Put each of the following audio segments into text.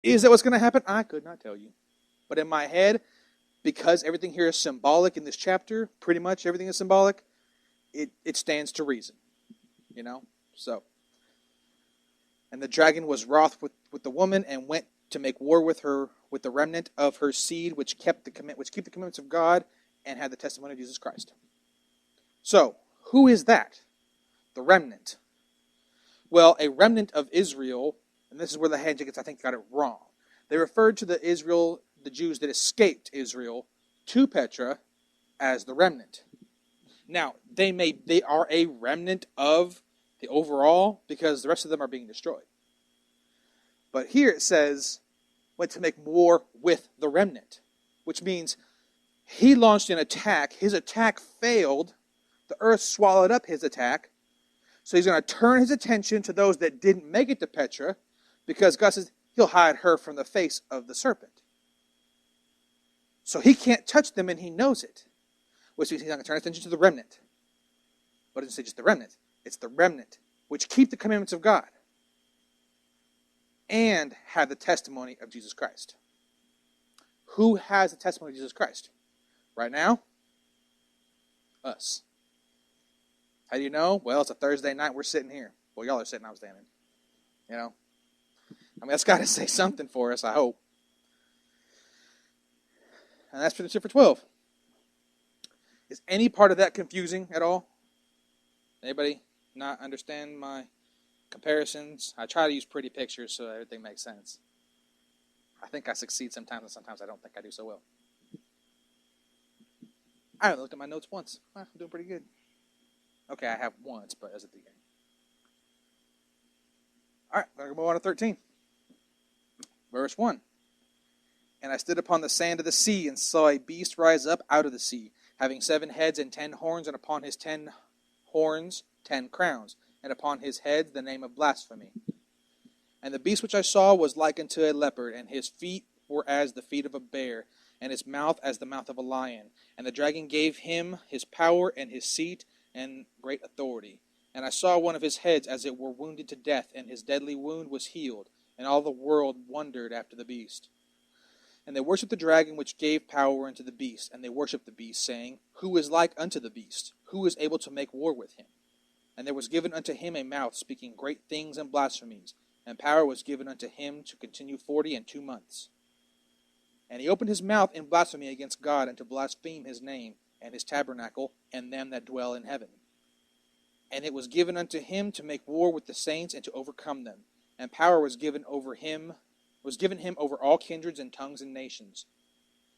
Is that what's going to happen? I could not tell you. But in my head, because everything here is symbolic in this chapter, pretty much everything is symbolic, it stands to reason. You know? So. And the dragon was wroth with the woman and went to make war with her, with the remnant of her seed, which keep the commandments of God and had the testimony of Jesus Christ. So, who is that? The remnant. Well, a remnant of Israel, and this is where the Hanjiggans, I think, got it wrong. They referred to the Jews that escaped Israel to Petra as the remnant. Now, they are a remnant of the overall because the rest of them are being destroyed. But here it says, went to make war with the remnant, which means he launched an attack. His attack failed. The earth swallowed up his attack. So he's going to turn his attention to those that didn't make it to Petra, because God says he'll hide her from the face of the serpent. So he can't touch them, and he knows it. Which means he's not going to turn his attention to the remnant. But it doesn't say just the remnant. It's the remnant, which keep the commandments of God and have the testimony of Jesus Christ. Who has the testimony of Jesus Christ? Right now? Us. How do you know? Well, it's a Thursday night. We're sitting here. Well, y'all are sitting. I'm standing. You know? I mean, that's got to say something for us, I hope. And that's pretty much it for 12. Is any part of that confusing at all? Anybody not understand my comparisons? I try to use pretty pictures so everything makes sense. I think I succeed sometimes, and sometimes I don't think I do so well. I haven't looked at my notes once. I'm doing pretty good. Okay, I have once, but as at the end. All right, we're going to move on to 13. Verse 1. And I stood upon the sand of the sea, and saw a beast rise up out of the sea, having 7 heads and 10 horns, and upon his 10 horns 10 crowns, and upon his heads the name of blasphemy. And the beast which I saw was like unto a leopard, and his feet were as the feet of a bear, and his mouth as the mouth of a lion. And the dragon gave him his power and his seat and great authority. And I saw one of his heads as it were wounded to death, and his deadly wound was healed. And all the world wondered after the beast. And they worshipped the dragon which gave power unto the beast. And they worshipped the beast, saying, Who is like unto the beast? Who is able to make war with him? And there was given unto him a mouth speaking great things and blasphemies. And power was given unto him to continue 42 months. And he opened his mouth in blasphemy against God, and to blaspheme his name, and his tabernacle, and them that dwell in heaven. And it was given unto him to make war with the saints, and to overcome them. And power was given him over all kindreds and tongues and nations.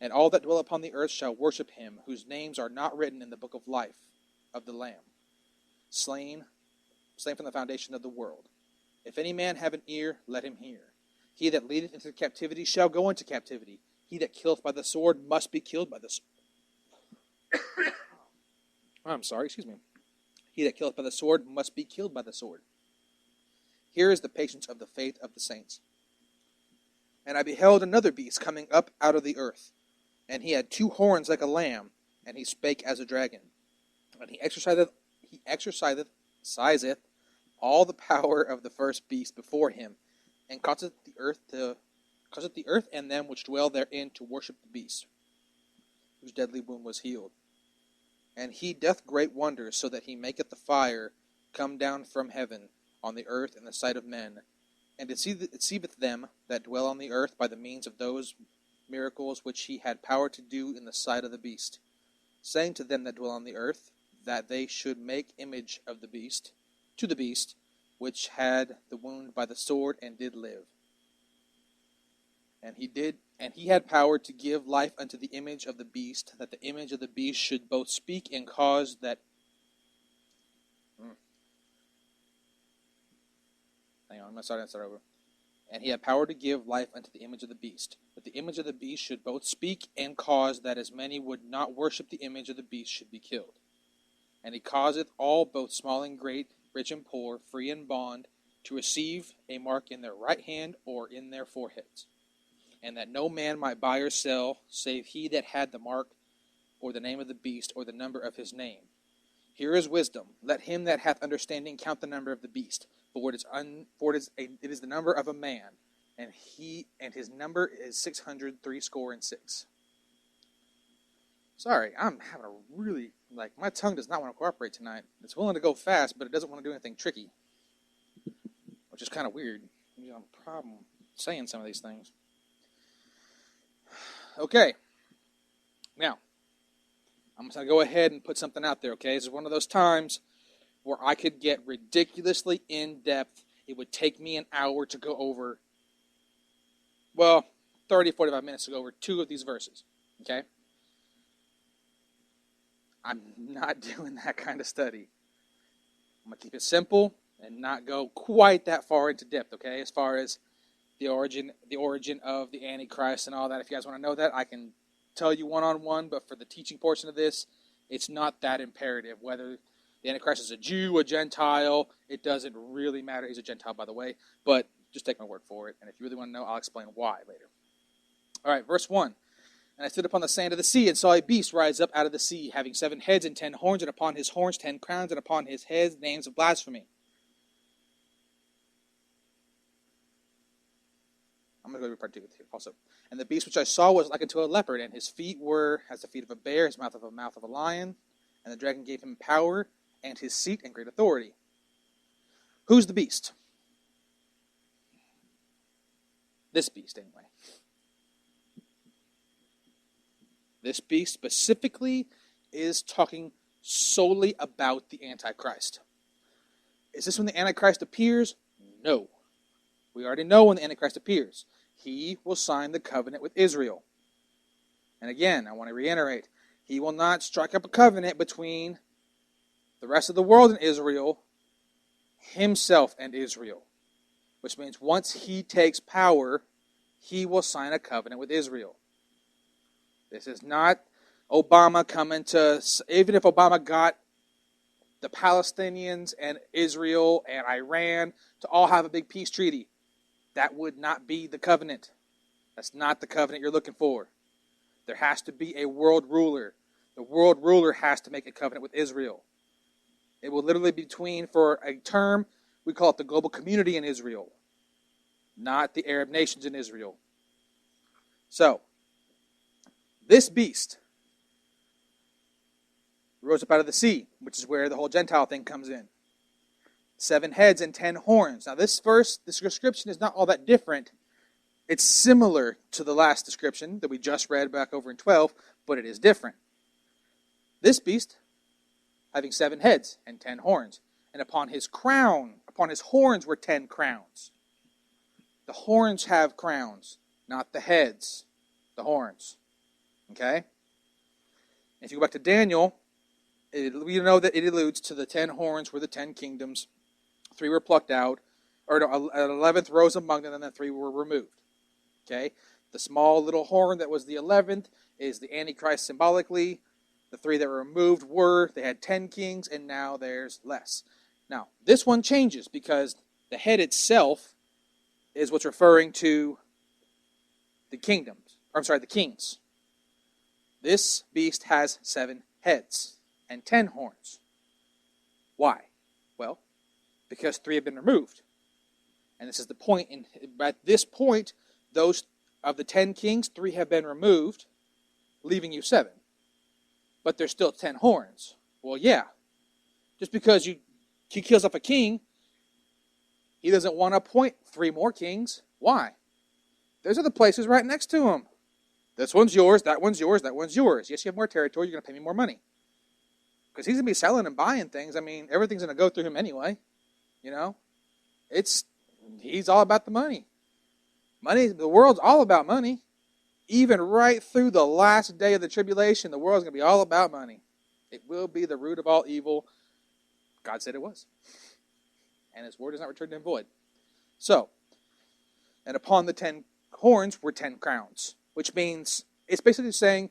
And all that dwell upon the earth shall worship him, whose names are not written in the book of life of the Lamb, slain from the foundation of the world. If any man have an ear, let him hear. He that leadeth into captivity shall go into captivity. He that killeth by the sword must be killed by the sword. I'm sorry, excuse me. He that killeth by the sword must be killed by the sword. Here is the patience of the faith of the saints. And I beheld another beast coming up out of the earth, and he had 2 horns like a lamb, and he spake as a dragon. And he exerciseth all the power of the first beast before him, and causeth the earth and them which dwell therein to worship the beast, whose deadly wound was healed. And he doth great wonders, so that he maketh the fire come down from heaven on the earth in the sight of men, and deceiveth them that dwell on the earth by the means of those miracles which he had power to do in the sight of the beast, saying to them that dwell on the earth, that they should make image of the beast, to the beast, which had the wound by the sword and did live. And he had power to give life unto the image of the beast, that the image of the beast should both speak and cause that. Hang on, I'm going to start over. And he had power to give life unto the image of the beast, that the image of the beast should both speak and cause that as many would not worship the image of the beast should be killed. And he causeth all, both small and great, rich and poor, free and bond, to receive a mark in their right hand or in their foreheads, and that no man might buy or sell, save he that had the mark, or the name of the beast, or the number of his name. Here is wisdom. Let him that hath understanding count the number of the beast, for it is the number of a man, and his number is 636. Sorry, I'm having a really, my tongue does not want to cooperate tonight. It's willing to go fast, but it doesn't want to do anything tricky, which is kind of weird. You have a problem saying some of these things. Okay, now, I'm just going to go ahead and put something out there, okay? This is one of those times where I could get ridiculously in-depth. It would take me an hour to go over, 30, 45 minutes to go over 2 of these verses, okay? I'm not doing that kind of study. I'm going to keep it simple and not go quite that far into depth, okay? As far as the origin of the Antichrist and all that. If you guys want to know that, I can tell you one-on-one, but for the teaching portion of this, it's not that imperative. Whether the Antichrist is a Jew, a Gentile, it doesn't really matter. He's a Gentile, by the way, but just take my word for it. And if you really want to know, I'll explain why later. All right, verse 1. And I stood upon the sand of the sea, and saw a beast rise up out of the sea, having 7 heads and 10 horns, and upon his horns 10 crowns, and upon his heads names of blasphemy. I'm going to go to part 2 here also. And the beast which I saw was like unto a leopard, and his feet were as the feet of a bear, his mouth of a lion. And the dragon gave him power, and his seat, and great authority. Who's the beast? This beast, anyway. This beast specifically is talking solely about the Antichrist. Is this when the Antichrist appears? No. We already know when the Antichrist appears. He will sign the covenant with Israel. And again, I want to reiterate, he will not strike up a covenant between the rest of the world and Israel, himself and Israel. Which means once he takes power, he will sign a covenant with Israel. This is not Obama coming to, even if Obama got the Palestinians and Israel and Iran to all have a big peace treaty, that would not be the covenant. That's not the covenant you're looking for. There has to be a world ruler. The world ruler has to make a covenant with Israel. It will literally be between, for a term, we call it the global community in Israel, not the Arab nations in Israel. So, this beast rose up out of the sea, which is where the whole Gentile thing comes in. 7 heads and 10 horns. Now this description is not all that different. It's similar to the last description that we just read back over in 12, but it is different. This beast, having 7 heads and 10 horns, and upon his horns were 10 crowns. The horns have crowns, not the heads, the horns. Okay? If you go back to Daniel, we know that it alludes to the 10 horns were the 10 kingdoms. 3 were plucked out, or no, an 11th rose among them, and then 3 were removed. Okay? The small little horn that was the 11th is the Antichrist symbolically. The 3 that were removed they had 10 kings, and now there's less. Now, this one changes because the head itself is what's referring to the kingdoms. The kings. This beast has 7 heads and 10 horns. Why? Well, because 3 have been removed. And this is the point. At this point, those of the 10 kings, 3 have been removed, leaving you 7. But there's still 10 horns. Well, yeah. Just because he kills off a king, he doesn't want to appoint 3 more kings. Why? There's other places right next to him. This one's yours, that one's yours, that one's yours. Yes, you have more territory, you're going to pay me more money. Because he's going to be selling and buying things. I mean, everything's going to go through him anyway. You know? He's all about the money. Money, the world's all about money. Even right through the last day of the tribulation, the world's going to be all about money. It will be the root of all evil. God said it was. And his word is not returned to him void. So, and upon the 10 horns were 10 crowns. Which means, it's basically saying,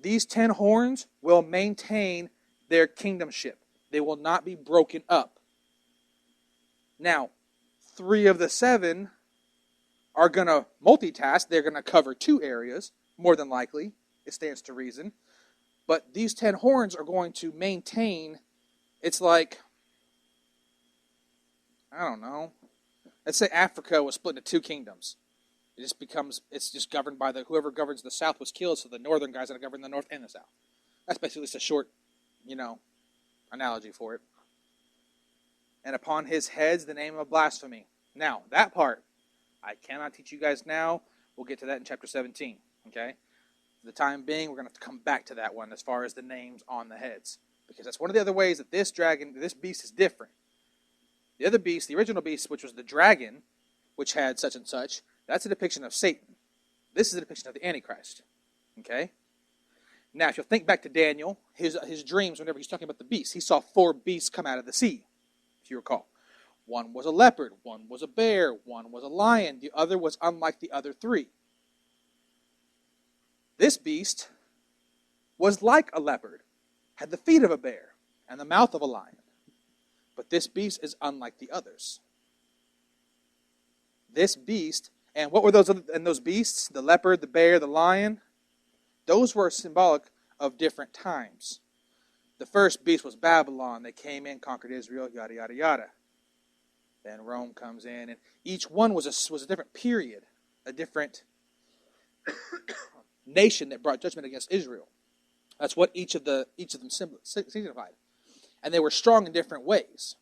these 10 horns will maintain their kingdomship. They will not be broken up. Now, 3 of the 7 are going to multitask. They're going to cover 2 areas, more than likely. It stands to reason. But these 10 horns are going to maintain, it's like, I don't know. Let's say Africa was split into 2 kingdoms. It's just governed by whoever governs the south was killed, so the northern guys are going to govern the north and the south. That's basically just a short, analogy for it. And upon his heads the name of blasphemy. Now, that part, I cannot teach you guys now. We'll get to that in chapter 17, okay? For the time being, we're going to have to come back to that one as far as the names on the heads. Because that's one of the other ways that this beast is different. The other beast, the original beast, which was the dragon, which had such and such, that's a depiction of Satan. This is a depiction of the Antichrist, okay? Now, if you'll think back to Daniel, his dreams, whenever he's talking about the beasts, he saw 4 beasts come out of the sea, if you recall. One was a leopard, one was a bear, one was a lion, the other was unlike the other 3. This beast was like a leopard, had the feet of a bear, and the mouth of a lion. But this beast is unlike the others. This beast, and what were those beasts? The leopard, the bear, the lion? Those were symbolic of different times. The first beast was Babylon. They came in, conquered Israel, yada, yada, yada. Then Rome comes in, and each one was a different period, a different nation that brought judgment against Israel. That's what each of them signified. And they were strong in different ways.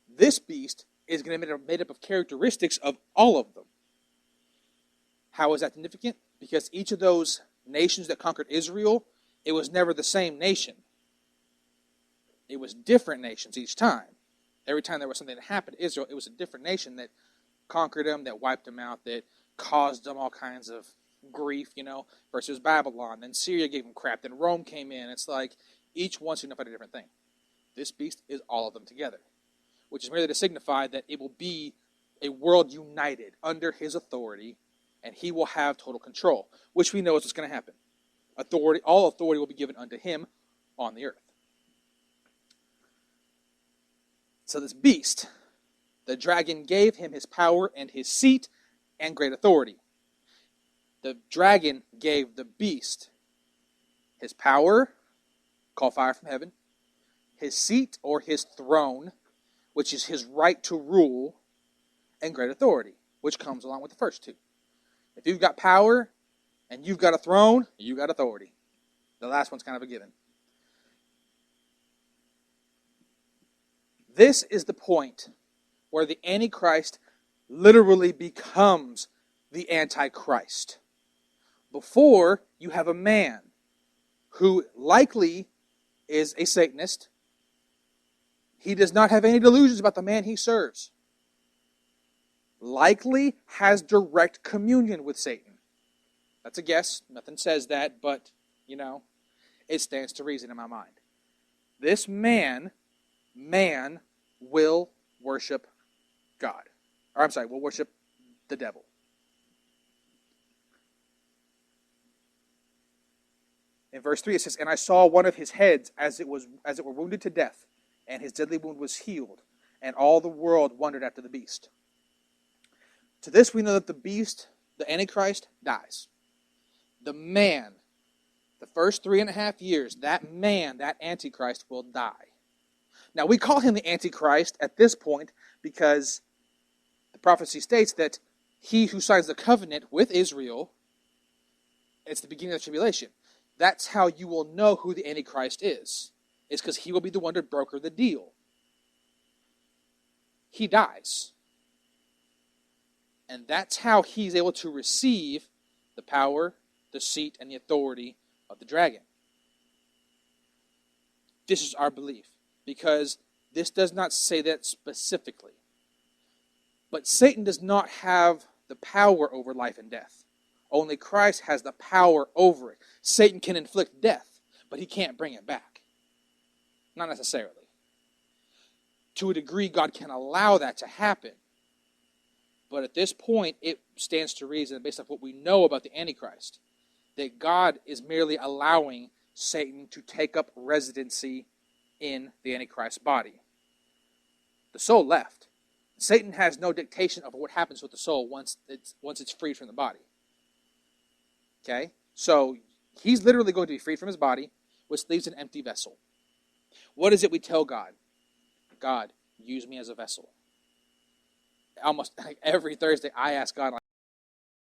This beast is going to be made up of characteristics of all of them. How is that significant? Because each of those nations that conquered Israel, it was never the same nation. It was different nations each time. Every time there was something that happened to Israel, it was a different nation that conquered them, that wiped them out, that caused them all kinds of grief, versus Babylon. Then Syria gave them crap. Then Rome came in. It's like each one signified a different thing. This beast is all of them together, which is merely to signify that it will be a world united under his authority, and he will have total control, which we know is what's going to happen. All authority will be given unto him on the earth. So this beast, the dragon gave him his power and his seat and great authority. The dragon gave the beast his power, call fire from heaven, his seat or his throne, which is his right to rule, and great authority, which comes along with the first 2. If you've got power and you've got a throne, you've got authority. The last one's kind of a given. This is the point where the Antichrist literally becomes the Antichrist. Before, you have a man who likely is a Satanist. He does not have any delusions about the man he serves. Likely has direct communion with Satan. That's a guess. Nothing says that, but, it stands to reason in my mind. This man will worship God. Will worship the devil. In verse 3 it says, "And I saw one of his heads as it were wounded to death, and his deadly wound was healed, and all the world wondered after the beast." To this we know that the beast, the Antichrist, dies. The man, the first 3.5 years, that Antichrist will die. Now we call him the Antichrist at this point because the prophecy states that he who signs the covenant with Israel, it's the beginning of the tribulation. That's how you will know who the Antichrist is. It's because he will be the one to broker the deal. He dies. And that's how he's able to receive the power, the seat, and the authority of the dragon. This is our belief, because this does not say that specifically. But Satan does not have the power over life and death. Only Christ has the power over it. Satan can inflict death, but he can't bring it back. Not necessarily. To a degree, God can allow that to happen. But at this point, it stands to reason, based on what we know about the Antichrist, that God is merely allowing Satan to take up residency in the Antichrist's body. The soul left. Satan has no dictation over what happens with the soul once it's freed from the body. Okay? So, he's literally going to be freed from his body, which leaves an empty vessel. What is it we tell God? God, use me as a vessel. almost like every Thursday I ask God, like,